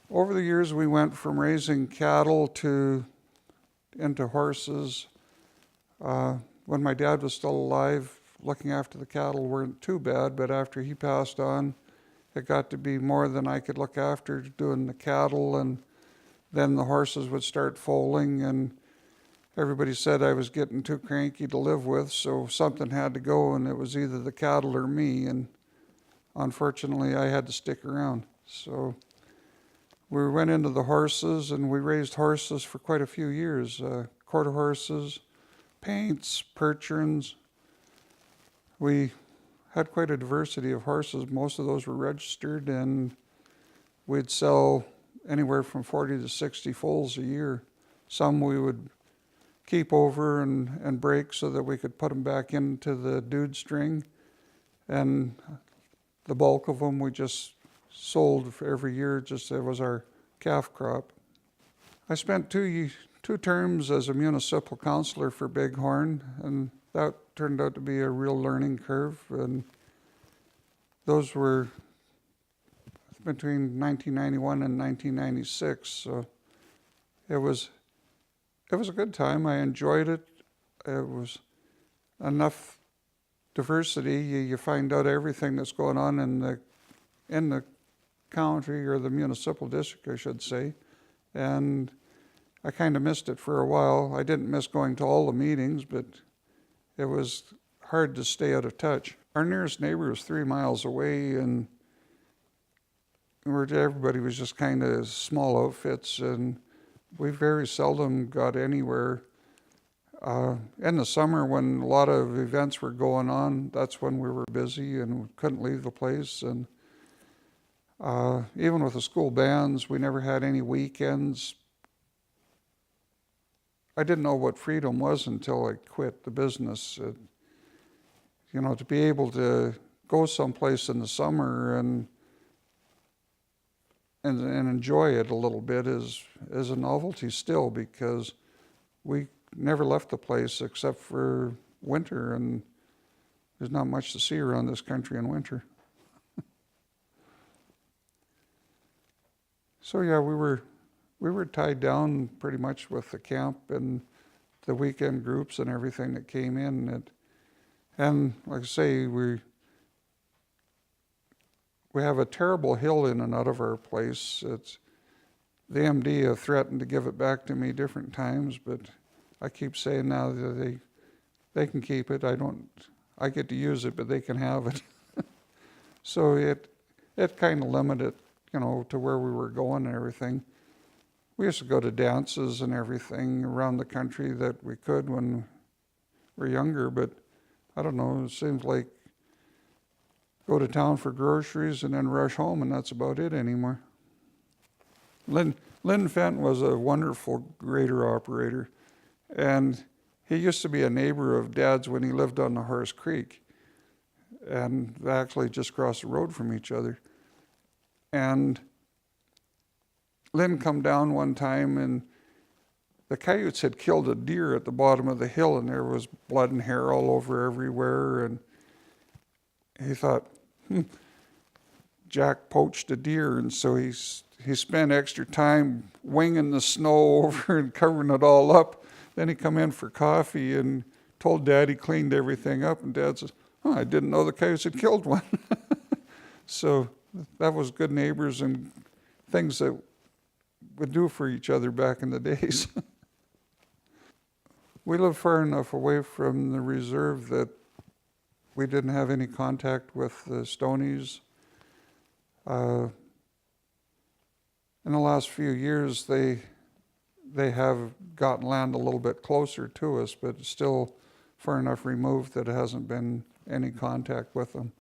Over the years, we went from raising cattle into horses. When my dad was still alive, looking after the cattle weren't too bad, but after he passed on, it got to be more than I could look after doing the cattle, and then the horses would start foaling, and everybody said I was getting too cranky to live with, so something had to go, and it was either the cattle or me, and unfortunately I had to stick around. So we went into the horses, and we raised horses for quite a few years, quarter horses, paints, percherons. We had quite a diversity of horses. Most of those were registered, and we'd sell anywhere from 40 to 60 foals a year. Some we would keep over and break so that we could put them back into the dude string, and the bulk of them we just sold for every year. Just it was our calf crop. I spent two terms as a municipal councillor for Bighorn, and that turned out to be a real learning curve, and those were between 1991 and 1996, so it was a good time. I enjoyed it. It was enough diversity. You find out everything that's going on in the county, or the municipal district, I should say, and I kind of missed it for a while. I didn't miss going to all the meetings, but it was hard to stay out of touch. Our nearest neighbor was 3 miles away, and everybody was just kind of small outfits, and we very seldom got anywhere. In the summer, when a lot of events were going on, that's when we were busy and couldn't leave the place. And even with the school bands, we never had any weekends. I didn't know what freedom was until I quit the business. To be able to go someplace in the summer and enjoy it a little bit is a novelty still, because we never left the place except for winter, and there's not much to see around this country in winter. So yeah, we were tied down pretty much with the camp and the weekend groups and everything that came in. And like I say, we have a terrible hill in and out of our place. The MD have threatened to give it back to me different times, but I keep saying now that they can keep it. I get to use it, but they can have it. So it kind of limited, to where we were going and everything. We used to go to dances and everything around the country that we could when we were younger, but I don't know, it seems like go to town for groceries and then rush home, and that's about it anymore. Lynn Fenton was a wonderful grader operator, and he used to be a neighbor of Dad's when he lived on the Horse Creek, and actually just across the road from each other. And Lynn come down one time, and the coyotes had killed a deer at the bottom of the hill, and there was blood and hair all over everywhere, and he thought, Jack poached a deer, and so he spent extra time winging the snow over and covering it all up. Then he come in for coffee and told Dad he cleaned everything up, and Dad says, I didn't know the coyotes had killed one. So that was good neighbors and things that we'd do for each other back in the days. We lived far enough away from the reserve that we didn't have any contact with the Stonies. In the last few years, they have gotten land a little bit closer to us, but still far enough removed that it hasn't been any contact with them.